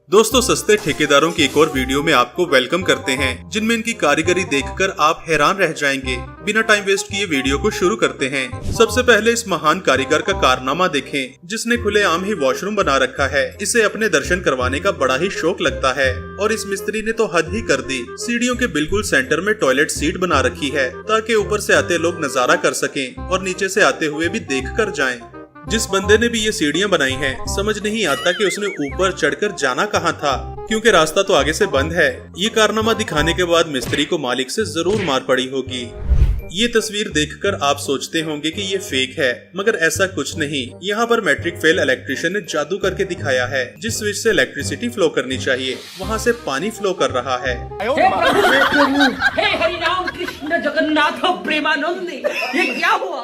दोस्तों, सस्ते ठेकेदारों की एक और वीडियो में आपको वेलकम करते हैं, जिनमें इनकी कारीगरी देखकर आप हैरान रह जाएंगे। बिना टाइम वेस्ट किए वीडियो को शुरू करते हैं। सबसे पहले इस महान कारीगर का कारनामा देखें, जिसने खुलेआम ही वॉशरूम बना रखा है। इसे अपने दर्शन करवाने का बड़ा ही शौक लगता है और इस मिस्त्री ने तो हद ही कर दी। सीढ़ियों के बिल्कुल सेंटर में टॉयलेट सीट बना रखी है, ताकि ऊपर से आते लोग नजारा कर सकें और नीचे से आते हुए भी देख कर जाएं। जिस बंदे ने भी ये सीढ़ियां बनाई हैं, समझ नहीं आता कि उसने ऊपर चढ़कर जाना कहाँ था, क्योंकि रास्ता तो आगे से बंद है। ये कारनामा दिखाने के बाद मिस्त्री को मालिक से जरूर मार पड़ी होगी। ये तस्वीर देखकर आप सोचते होंगे कि ये फेक है, मगर ऐसा कुछ नहीं। यहाँ पर मैट्रिक फेल इलेक्ट्रिशियन ने जादू करके दिखाया है। जिस स्विच से इलेक्ट्रिसिटी फ्लो करनी चाहिए, वहाँ से पानी फ्लो कर रहा है। हे हरि राम कृष्ण जगन्नाथ प्रेमानंद, ये क्या हुआ?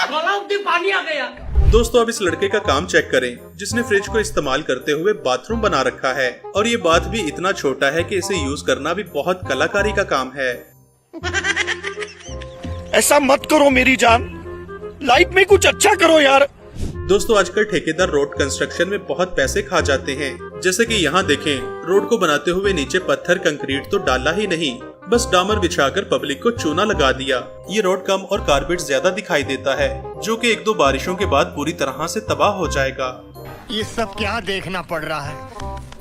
गलाव में पानी आ गया। दोस्तों, अब इस लड़के का काम चेक करें, जिसने फ्रिज को इस्तेमाल करते हुए बाथरूम बना रखा है। और ये बात भी इतना छोटा है कि इसे यूज करना भी बहुत कलाकारी का काम है। ऐसा मत करो मेरी जान, लाइफ में कुछ अच्छा करो यार। दोस्तों, आजकल ठेकेदार रोड कंस्ट्रक्शन में बहुत पैसे खा जाते हैं। जैसे कि यहाँ देखें, रोड को बनाते हुए नीचे पत्थर कंक्रीट तो डाला ही नहीं, बस डामर बिछाकर पब्लिक को चूना लगा दिया। ये रोड कम और कारपेट ज्यादा दिखाई देता है, जो कि 1-2 बारिशों के बाद पूरी तरह से तबाह हो जाएगा। ये सब क्या देखना पड़ रहा है?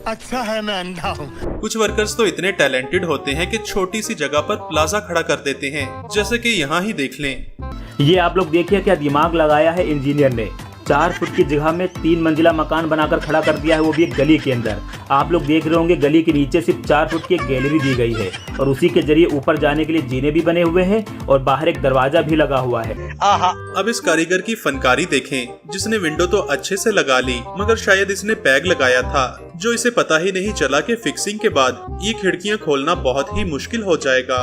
अच्छा है मैं अंधा हूँ। कुछ वर्कर्स तो इतने टैलेंटेड होते हैं कि छोटी सी जगह पर प्लाजा खड़ा कर देते हैं, जैसे कि यहाँ ही देख लें। ये आप लोग देखिए क्या दिमाग लगाया है इंजीनियर ने। 4 फुट की जगह में 3 मंजिला मकान बनाकर खड़ा कर दिया है, वो भी एक गली के अंदर। आप लोग देख रहे होंगे गली के नीचे सिर्फ 4 फुट की एक गैलरी दी गई है और उसी के जरिए ऊपर जाने के लिए जीने भी बने हुए हैं और बाहर एक दरवाजा भी लगा हुआ है। अब इस कारीगर की फनकारी देखें, जिसने विंडो तो अच्छे से लगा ली, मगर शायद इसने पैग लगाया था, जो इसे पता ही नहीं चला कि फिक्सिंग के बाद ये खिड़कियां खोलना बहुत ही मुश्किल हो जाएगा।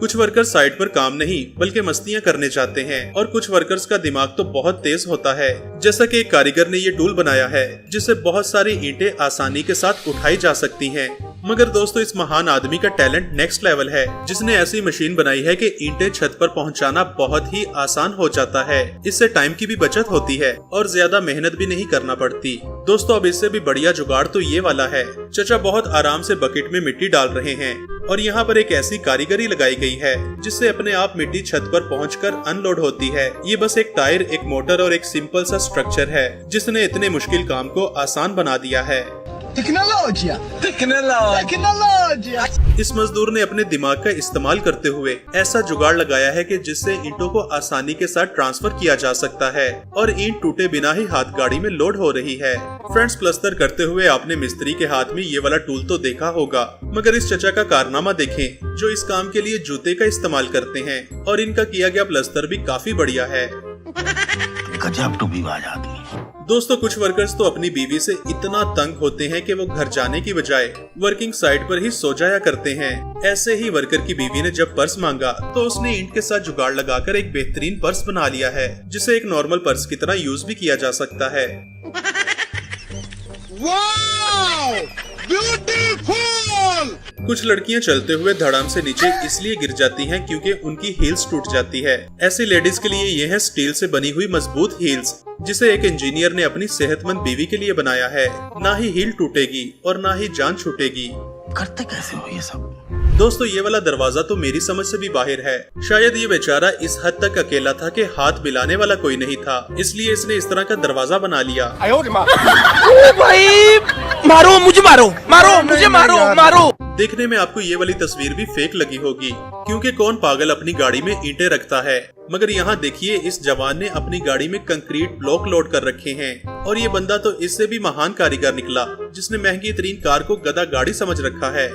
कुछ वर्कर्स साइट पर काम नहीं बल्कि मस्तियां करने जाते हैं और कुछ वर्कर्स का दिमाग तो बहुत तेज होता है। जैसा कि एक कारीगर ने ये टूल बनाया है, जिससे बहुत सारी ईंटें आसानी के साथ उठाई जा सकती हैं। मगर दोस्तों, इस महान आदमी का टैलेंट नेक्स्ट लेवल है, जिसने ऐसी मशीन बनाई है कि ईंटें छत पर पहुंचाना बहुत ही आसान हो जाता है। इससे टाइम की भी बचत होती है और ज्यादा मेहनत भी नहीं करना पड़ती। दोस्तों, अब इससे भी बढ़िया जुगाड़ तो ये वाला है। चचा बहुत आराम से बकेट में मिट्टी डाल रहे हैं और यहाँ पर एक ऐसी कारीगरी लगाई गई है, जिससे अपने आप मिट्टी छत पर पहुंचकर अनलोड होती है। ये बस एक टायर, एक मोटर और एक सिंपल सा स्ट्रक्चर है, जिसने इतने मुश्किल काम को आसान बना दिया है। इस मजदूर ने अपने दिमाग का इस्तेमाल करते हुए ऐसा जुगाड़ लगाया है कि जिससे ईंटों को आसानी के साथ ट्रांसफर किया जा सकता है और ईंट टूटे बिना ही हाथ गाड़ी में लोड हो रही है। फ्रेंड्स, प्लस्तर करते हुए आपने मिस्त्री के हाथ में ये वाला टूल तो देखा होगा, मगर इस चचा का कारनामा देखें, जो इस काम के लिए जूते का इस्तेमाल करते हैं और इनका किया गया प्लस्तर भी काफी बढ़िया है। गजब टूबीबाज आदमी। दोस्तों, कुछ वर्कर्स तो अपनी बीवी से इतना तंग होते हैं कि वो घर जाने की बजाय वर्किंग साइट पर ही सो जाया करते हैं। ऐसे ही वर्कर की बीवी ने जब पर्स मांगा, तो उसने ईंट के साथ जुगाड़ लगाकर एक बेहतरीन पर्स बना लिया है, जिसे एक नॉर्मल पर्स की तरह यूज भी किया जा सकता है। कुछ लड़कियां चलते हुए धड़ाम से नीचे इसलिए गिर जाती हैं क्योंकि उनकी हील्स टूट जाती है। ऐसी लेडीज के लिए ये है स्टील से बनी हुई मजबूत हील्स, जिसे एक इंजीनियर ने अपनी सेहतमंद बीवी के लिए बनाया है। ना ही हील टूटेगी और ना ही जान छूटेगी। करते कैसे हो ये सब? दोस्तों, ये वाला दरवाजा तो मेरी समझ से भी बाहर है। शायद ये बेचारा इस हद तक अकेला था कि हाथ मिलाने वाला कोई नहीं था, इसलिए इसने इस तरह का दरवाजा बना लिया। भाई मारो मुझे, मारो। देखने में आपको ये वाली तस्वीर भी फेक लगी होगी, क्योंकि कौन पागल अपनी गाड़ी में ईंटें रखता है। मगर यहाँ देखिए, इस जवान ने अपनी गाड़ी में कंक्रीट ब्लॉक लोड कर रखे हैं और ये बंदा तो इससे भी महान कारीगर निकला, जिसने महंगी तरीन कार को गधा गाड़ी समझ रखा है।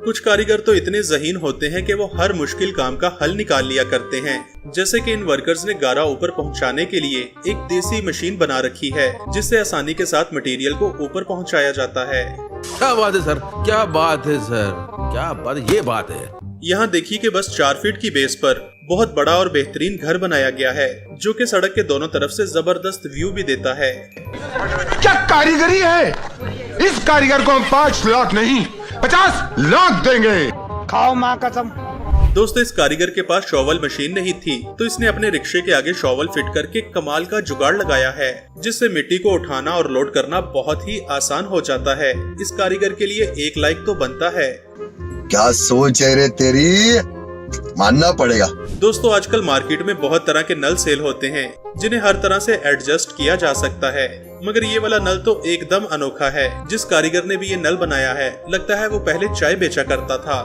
कुछ कारीगर तो इतने ज़हीन होते हैं कि वो हर मुश्किल काम का हल निकाल लिया करते हैं। जैसे कि इन वर्कर्स ने गारा ऊपर पहुंचाने के लिए एक देसी मशीन बना रखी है, जिससे आसानी के साथ मटेरियल को ऊपर पहुंचाया जाता है। क्या बात है सर, क्या बात है सर, क्या बात, ये बात है। यहाँ देखिए कि बस 4 फीट की बेस पर बहुत बड़ा और बेहतरीन घर बनाया गया है, जो कि सड़क के दोनों तरफ से जबरदस्त व्यू भी देता है। क्या कारीगरी है? इस कारीगर को हम 5 लाख नहीं 50 लाख देंगे। खाओ माँ कसम। दोस्तों इस कारीगर के पास शॉवल मशीन नहीं थी, तो इसने अपने रिक्शे के आगे शॉवल फिट करके कमाल का जुगाड़ लगाया है, जिससे मिट्टी को उठाना और लोड करना बहुत ही आसान हो जाता है। इस कारीगर के लिए 1 लाइक तो बनता है। क्या सोच है रे तेरी, मानना पड़ेगा। दोस्तों आजकल मार्केट में बहुत तरह के नल सेल होते हैं, जिन्हें हर तरह से एडजस्ट किया जा सकता है, मगर ये वाला नल तो एकदम अनोखा है। जिस कारीगर ने भी ये नल बनाया है, लगता है वो पहले चाय बेचा करता था।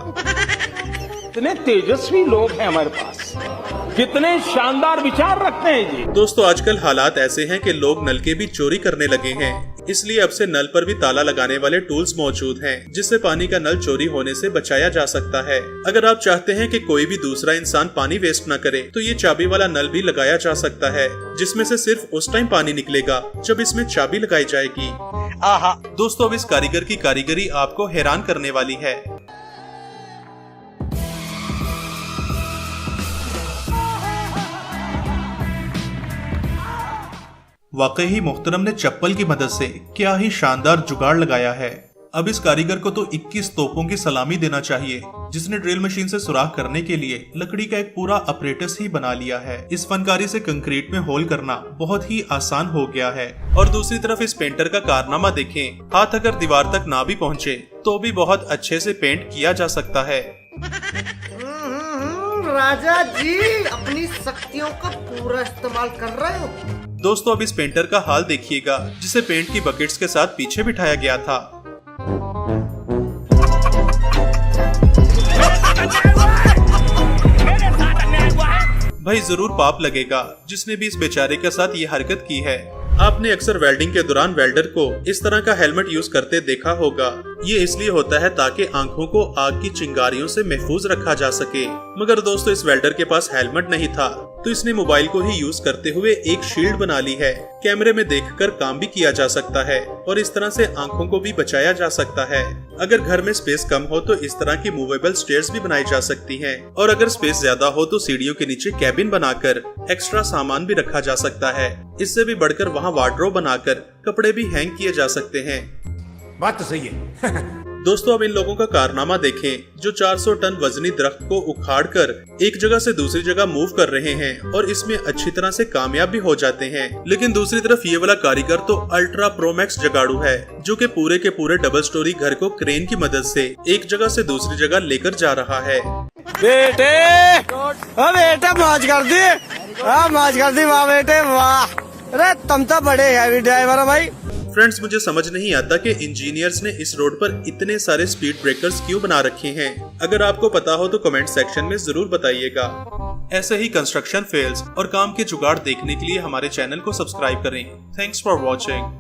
कितने तेजस्वी लोग हैं हमारे पास, कितने शानदार विचार रखते हैं जी। दोस्तों आजकल हालात ऐसे हैं कि लोग नल के भी चोरी करने लगे हैं, इसलिए अब से नल पर भी ताला लगाने वाले टूल्स मौजूद हैं, जिससे पानी का नल चोरी होने से बचाया जा सकता है। अगर आप चाहते हैं कि कोई भी दूसरा इंसान पानी वेस्ट न करे, तो ये चाबी वाला नल भी लगाया जा सकता है, जिसमें से सिर्फ उस टाइम पानी निकलेगा जब इसमें चाबी लगाई जाएगी। आहा, दोस्तों अब इस कारीगर की कारीगरी आपको हैरान करने वाली है। वाकई ही मुहतरम ने चप्पल की मदद से क्या ही शानदार जुगाड़ लगाया है। अब इस कारीगर को तो 21 तोपों की सलामी देना चाहिए, जिसने ड्रिल मशीन से सुराख करने के लिए लकड़ी का एक पूरा अपरेटस ही बना लिया है। इस फनकारी से कंक्रीट में होल करना बहुत ही आसान हो गया है। और दूसरी तरफ इस पेंटर का कारनामा देखें, हाथ अगर दीवार तक ना भी पहुँचे तो भी बहुत अच्छे से पेंट किया जा सकता है। राजा जी अपनी शक्तियों का पूरा इस्तेमाल कर रहे हो। दोस्तों अब इस पेंटर का हाल देखिएगा, जिसे पेंट की बकेट्स के साथ पीछे बिठाया गया था। भाई जरूर पाप लगेगा जिसने भी इस बेचारे के साथ ये हरकत की है। आपने अक्सर वेल्डिंग के दौरान वेल्डर को इस तरह का हेलमेट यूज करते देखा होगा। ये इसलिए होता है ताकि आंखों को आग की चिंगारियों से महफूज रखा जा सके। मगर दोस्तों इस वेल्डर के पास हेलमेट नहीं था, तो इसने मोबाइल को ही यूज करते हुए एक शील्ड बना ली है। कैमरे में देखकर काम भी किया जा सकता है और इस तरह से आंखों को भी बचाया जा सकता है। अगर घर में स्पेस कम हो तो इस तरह की मूवेबल स्टेयर्स भी बनाई जा सकती हैं, और अगर स्पेस ज्यादा हो तो सीढ़ियों के नीचे कैबिन बनाकर एक्स्ट्रा सामान भी रखा जा सकता है। इससे भी बढ़कर वहाँ वार्डरोब बनाकर कपड़े भी हैंग किए जा सकते हैं। बात तो सही है। दोस्तों अब इन लोगों का कारनामा देखें, जो 400 टन वजनी दरख्त को उखाड़कर एक जगह से दूसरी जगह मूव कर रहे हैं और इसमें अच्छी तरह से कामयाब भी हो जाते हैं। लेकिन दूसरी तरफ ये वाला कारीगर तो अल्ट्रा प्रोमैक्स जगाड़ू है, जो कि पूरे के पूरे डबल स्टोरी घर को क्रेन की मदद से एक जगह से दूसरी जगह लेकर जा रहा है। बेटे बेटा मौज कर दी, मौज कर दी, वाह बेटे वाह। अरे तुम तो बड़े हैवी ड्राइवर हो भाई। फ्रेंड्स मुझे समझ नहीं आता कि इंजीनियर्स ने इस रोड पर इतने सारे स्पीड ब्रेकर्स क्यों बना रखे हैं। अगर आपको पता हो तो कमेंट सेक्शन में जरूर बताइएगा। ऐसे ही कंस्ट्रक्शन फेल्स और काम के जुगाड़ देखने के लिए हमारे चैनल को सब्सक्राइब करें। Thanks for watching.